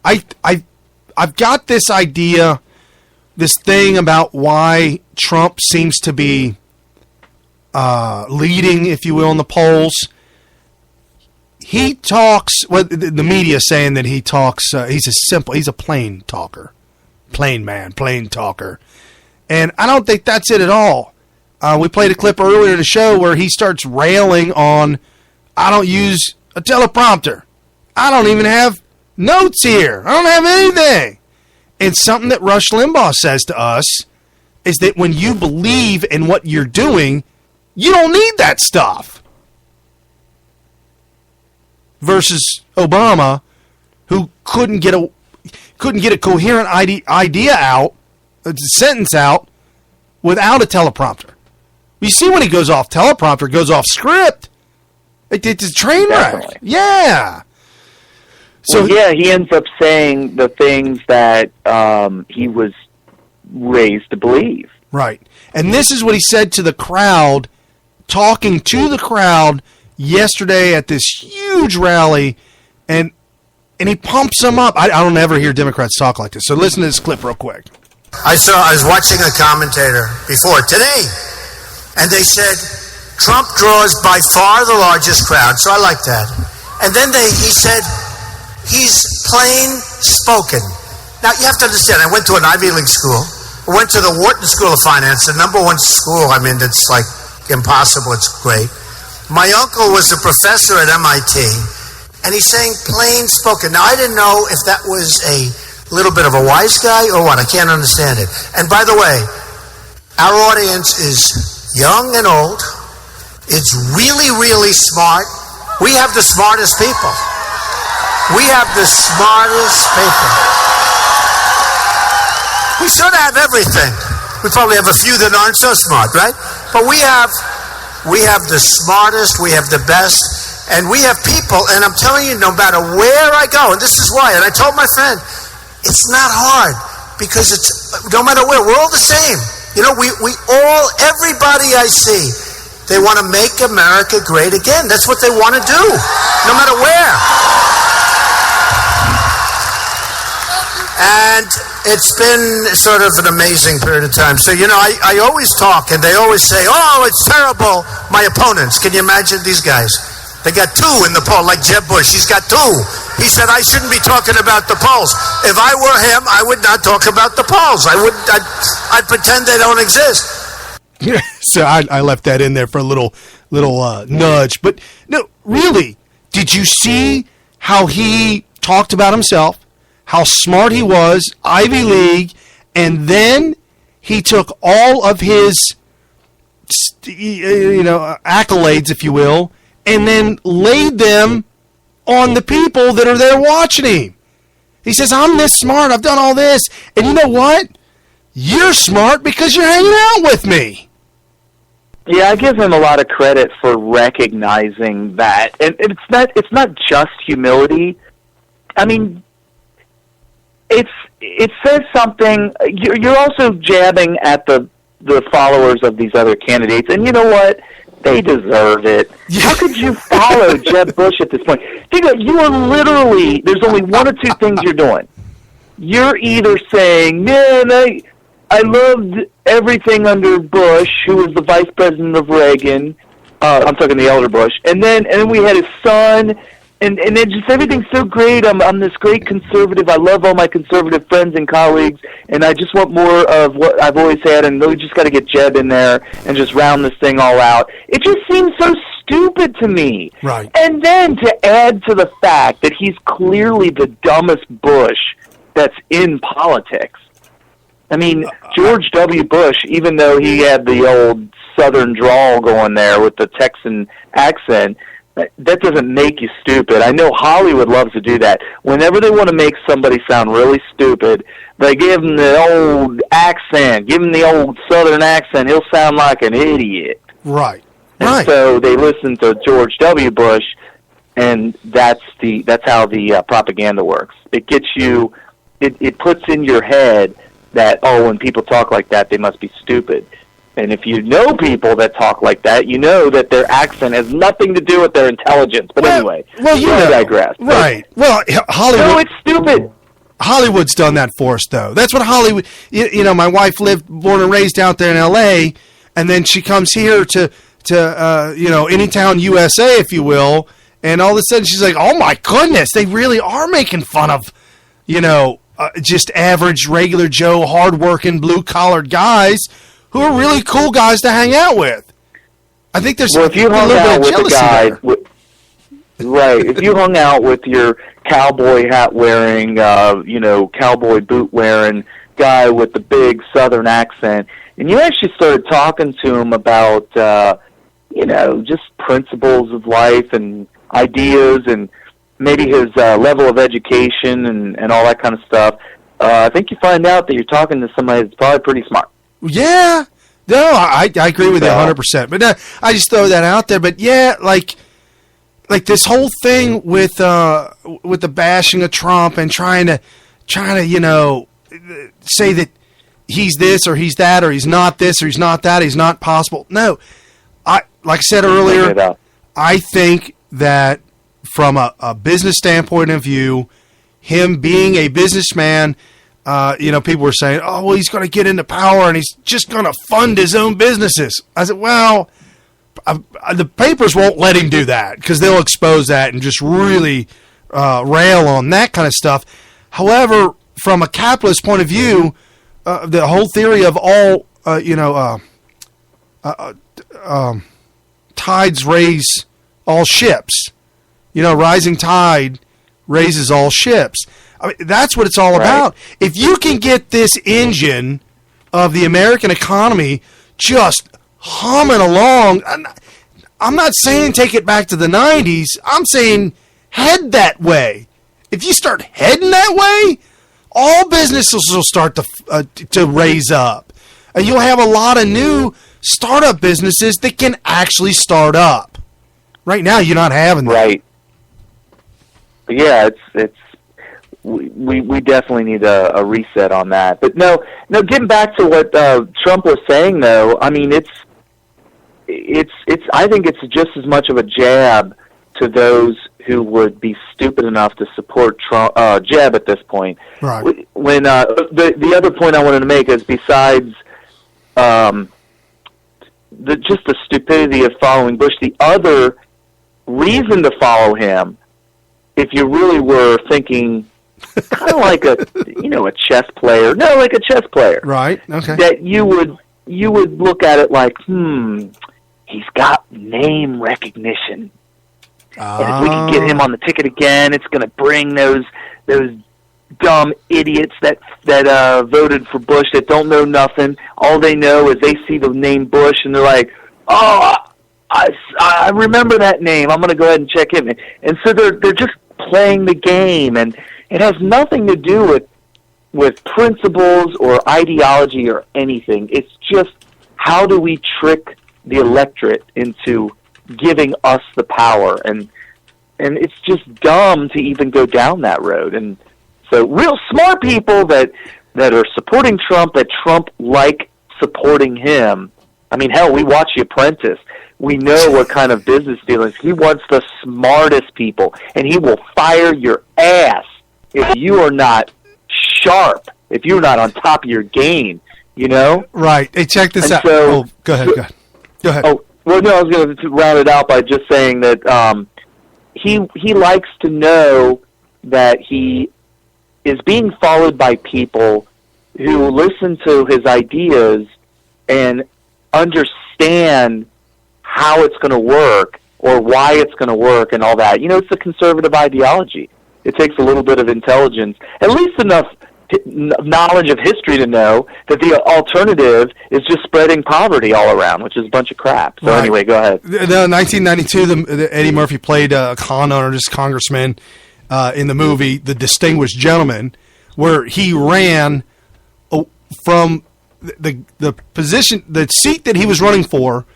I've got this idea, this thing about why Trump seems to be leading, if you will, in the polls. He talks, well, the media is saying that he talks, he's a plain talker. Plain man, plain talker. And I don't think that's it at all. We played a clip earlier in the show where he starts railing on, I don't use a teleprompter. I don't even have notes here. I don't have anything. And something that Rush Limbaugh says to us is that when you believe in what you're doing, you don't need that stuff. Versus Obama, who couldn't get a coherent idea out, a sentence out, without a teleprompter. You see when he goes off teleprompter, goes off script. It's a train wreck. Yeah. So he ends up saying the things that he was raised to believe. Right. And this is what he said to the crowd, talking to the crowd yesterday at this huge rally, and he pumps them up. I don't ever hear Democrats talk like this. So listen to this clip real quick. I was watching a commentator before today, and they said Trump draws by far the largest crowd, so I like that. And then he said he's plain spoken. Now you have to understand, I went to an Ivy League school. I went to the Wharton School of Finance, the number one school. I mean, it's like impossible. It's great. My uncle was a professor at MIT, and he's saying plain spoken. Now I didn't know if that was a little bit of a wise guy or what. I can't understand it. And by the way, our audience is young and old. It's really, really smart. We have the smartest people. We have the smartest people. We sort of have everything. We probably have a few that aren't so smart, right? But we have the smartest, we have the best, and we have people, and I'm telling you, no matter where I go, and this is why, and I told my friend, it's not hard, because it's, no matter where, we're all the same. You know, we all, everybody I see, they want to make America great again. That's what they want to do, no matter where. And it's been sort of an amazing period of time. So, you know, I always talk, and they always say, oh, it's terrible, my opponents. Can you imagine these guys? They got 2 in the poll, like Jeb Bush. He's got 2. He said, I shouldn't be talking about the polls. If I were him, I would not talk about the polls. I'd pretend they don't exist. Yeah, so I left that in there for a little nudge. But, no, really, did you see how he talked about himself, how smart he was, Ivy League, and then he took all of his, accolades, if you will, and then laid them on the people that are there watching him. He says, I'm this smart, I've done all this, and you know what? You're smart because you're hanging out with me. Yeah, I give him a lot of credit for recognizing that. And it's not just humility. I mean, it says something. You're also jabbing at the followers of these other candidates, and you know what? They deserve it. How could you follow Jeb Bush at this point? Think of it, you are literally, there's only one or two things you're doing. You're either saying, man, I loved everything under Bush, who was the vice president of Reagan. I'm talking the elder Bush. And then we had his son, and then just everything's so great. I'm this great conservative. I love all my conservative friends and colleagues, and I just want more of what I've always had, and we just got to get Jeb in there and just round this thing all out. It just seems so stupid to me. Right. And then to add to the fact that he's clearly the dumbest Bush that's in politics. I mean, George W. Bush, even though he had the old Southern drawl going there with the Texan accent, that doesn't make you stupid. I know Hollywood loves to do that. Whenever they want to make somebody sound really stupid, they give him the old accent, give him the old Southern accent. He'll sound like an idiot. Right. And so they listen to George W. Bush, and that's how the propaganda works. It gets you, it puts in your head that, when people talk like that, they must be stupid. And if you know people that talk like that, you know that their accent has nothing to do with their intelligence. But anyway, you digress. Right. Well, Hollywood. No, it's stupid. Hollywood's done that for us, though. That's what Hollywood. You know, my wife born and raised out there in L.A., and then she comes here to Anytown, USA, if you will, and all of a sudden she's like, "Oh my goodness, they really are making fun of, just average, regular Joe, hardworking, blue-collared guys who are really cool guys to hang out with." I think there's if you a hung little out bit of with jealousy a guy, right? If you hung out with your cowboy hat wearing, cowboy boot wearing guy with the big Southern accent, and you actually started talking to him about, just principles of life and ideas and maybe his level of education and all that kind of stuff, I think you find out that you're talking to somebody that's probably pretty smart. Yeah. No, I agree with you 100%. But I just throw that out there. But yeah, like this whole thing with the bashing of Trump and trying to say that he's this or he's that or he's not this or he's not that, he's not possible. No, like I said earlier, I think that from a business standpoint of view, him being a businessman, people were saying, "Oh, well, he's going to get into power and he's just going to fund his own businesses." I said, well, the papers won't let him do that because they'll expose that and just really rail on that kind of stuff. However, from a capitalist point of view, the whole theory of all, tides raise all ships. Rising tide raises all ships. I mean, that's what it's all about. If you can get this engine of the American economy just humming along, I'm not saying take it back to the 90s. I'm saying head that way. If you start heading that way, all businesses will start to raise up. And you'll have a lot of new startup businesses that can actually start up. Right now, you're not having that. Right. Yeah, we definitely need a reset on that. But no, getting back to what Trump was saying, though, I mean, it's I think it's just as much of a jab to those who would be stupid enough to support Trump, Jeb at this point. Right. When the other point I wanted to make is besides just the stupidity of following Bush, the other reason to follow him, if you really were thinking kind of like a chess player, like a chess player, right? Okay, that you would look at it like, he's got name recognition. And if we can get him on the ticket again, it's going to bring those dumb idiots that voted for Bush that don't know nothing. All they know is they see the name Bush and they're like, "Oh, I remember that name. I'm going to go ahead and check him." And so they're just playing the game, and it has nothing to do with principles or ideology or anything. It's just how do we trick the electorate into giving us the power, and it's just dumb to even go down that road. And so real smart people that are supporting Trump, that Trump like supporting him. I mean, hell, we watch The Apprentice. We know what kind of business dealings. He wants the smartest people, and he will fire your ass if you are not sharp, if you're not on top of your game, Right. Hey, check this out. So, go ahead. Go ahead. Oh, well, no, I was going to round it out by just saying that he likes to know that he is being followed by people who listen to his ideas and understand how it's going to work or why it's going to work and all that. It's the conservative ideology. It takes a little bit of intelligence, at least enough knowledge of history to know that the alternative is just spreading poverty all around, which is a bunch of crap. So Anyway, go ahead. 1992, Eddie Murphy played a con artist congressman in the movie The Distinguished Gentleman, where he ran from the position, the seat that he was running for.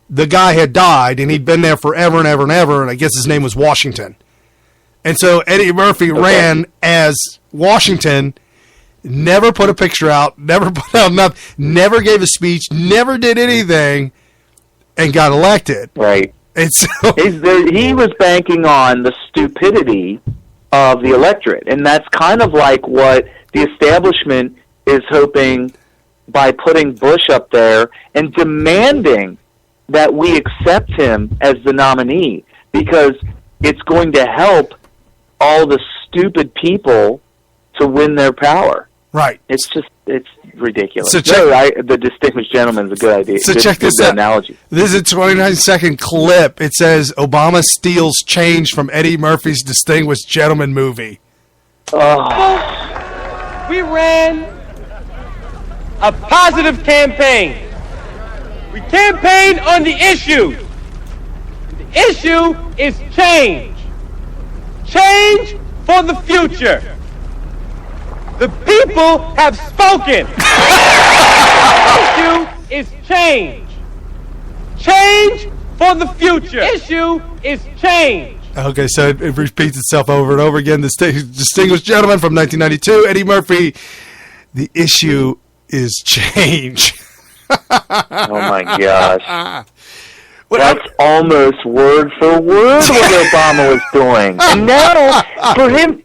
The guy had died, and he'd been there forever and ever and ever, and I guess his name was Washington. And so Eddie Murphy ran as Washington, never put a picture out, never put out nothing, never gave a speech, never did anything, and got elected. Right. And so he was banking on the stupidity of the electorate. And that's kind of like what the establishment is hoping by putting Bush up there and demanding that we accept him as the nominee, because it's going to help all the stupid people to win their power. Right. It's ridiculous. So the distinguished gentleman is a good idea. So check this out. Analogy. This is a 29-second clip. It says Obama steals change from Eddie Murphy's Distinguished Gentleman movie. Oh. We ran a positive campaign. We campaigned on the issue. The issue is change. Change for the future. The people have spoken. The issue is change. Change for the future. Issue is change. Okay, so it repeats itself over and over again. The Distinguished Gentleman from 1992, Eddie Murphy. The issue is change. Oh my gosh. That's almost word for word what Obama was doing. And now, for him,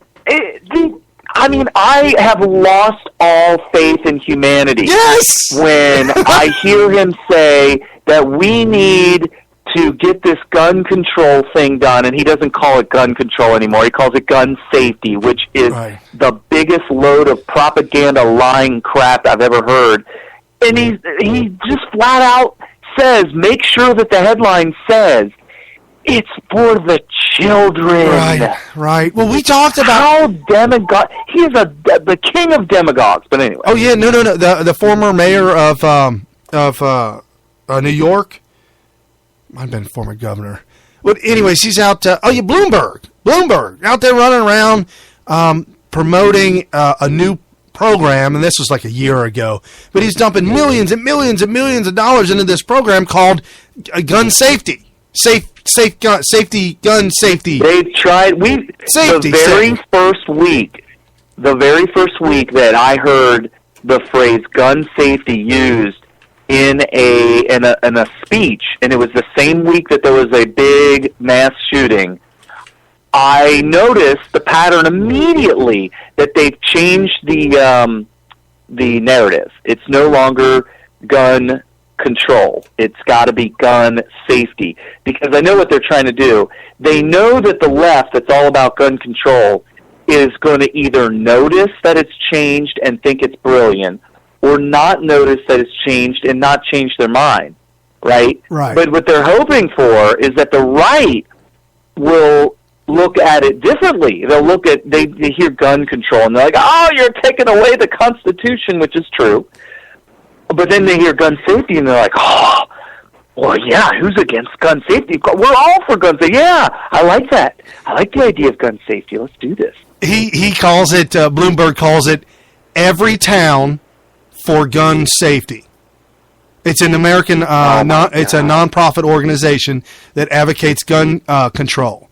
I have lost all faith in humanity. Yes! When I hear him say that we need to get this gun control thing done, and he doesn't call it gun control anymore. He calls it gun safety, which is the biggest load of propaganda lying crap I've ever heard. And he just flat out says, make sure that the headline says, it's for the children. Right. Well, we talked about he is the king of demagogues. But anyway. Oh yeah, no. The former mayor of New York, might have been former governor. But anyways, he's out. Bloomberg out there running around promoting a new program, and this was like a year ago. But he's dumping millions and millions and millions of dollars into this program called gun safety. Gun safety. They tried. The very first week that I heard the phrase "gun safety" used in a speech, and it was the same week that there was a big mass shooting, I noticed the pattern immediately that they've changed the narrative. It's no longer gun control. It's got to be gun safety. Because I know what they're trying to do. They know that the left, that's all about gun control, is going to either notice that it's changed and think it's brilliant, or not notice that it's changed and not change their mind, right? Right. But what they're hoping for is that the right will look at it differently. They'll look at, they hear gun control, and they're like, oh, you're taking away the Constitution, which is true. But then they hear gun safety, and they're like, oh, well, yeah, who's against gun safety? We're all for gun safety. Yeah, I like that. I like the idea of gun safety. Let's do this. He calls it, Bloomberg calls it, every town for gun safety. It's an American, it's a nonprofit organization that advocates gun control.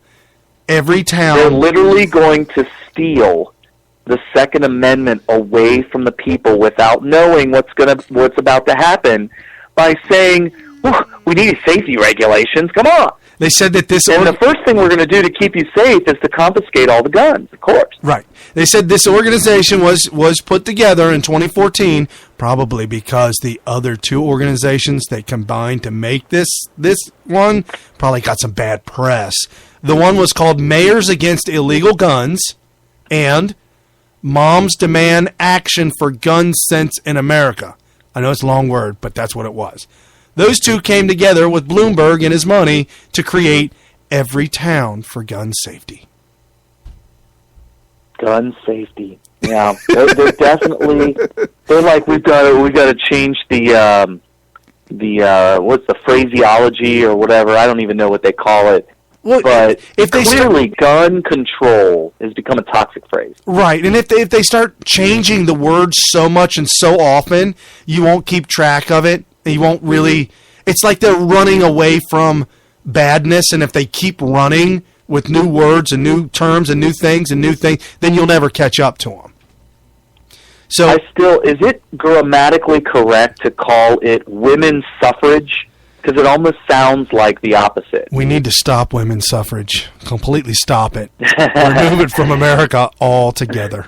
Every town. They're literally going to steal the Second Amendment away from the people without knowing what's about to happen by saying, we need safety regulations. Come on. They said that this... And the first thing we're going to do to keep you safe is to confiscate all the guns, of course. Right. They said this organization was put together in 2014, probably because the other two organizations they combined to make this one probably got some bad press. The one was called Mayors Against Illegal Guns and Moms Demand Action for Gun Sense in America. I know it's a long word, but that's what it was. Those two came together with Bloomberg and his money to create Every Town for Gun Safety. Gun safety. Yeah, they're definitely. They're like, we got to change the what's the phraseology or whatever. I don't even know what they call it. Well, but clearly, gun control has become a toxic phrase. Right, and if they start changing the words so much and so often, you won't keep track of it. You won't really... It's like they're running away from badness, and if they keep running with new words and new terms and new things, then you'll never catch up to them. So, is it grammatically correct to call it women's suffrage because it almost sounds like the opposite. We need to stop women's suffrage. Completely stop it. Remove it from America altogether.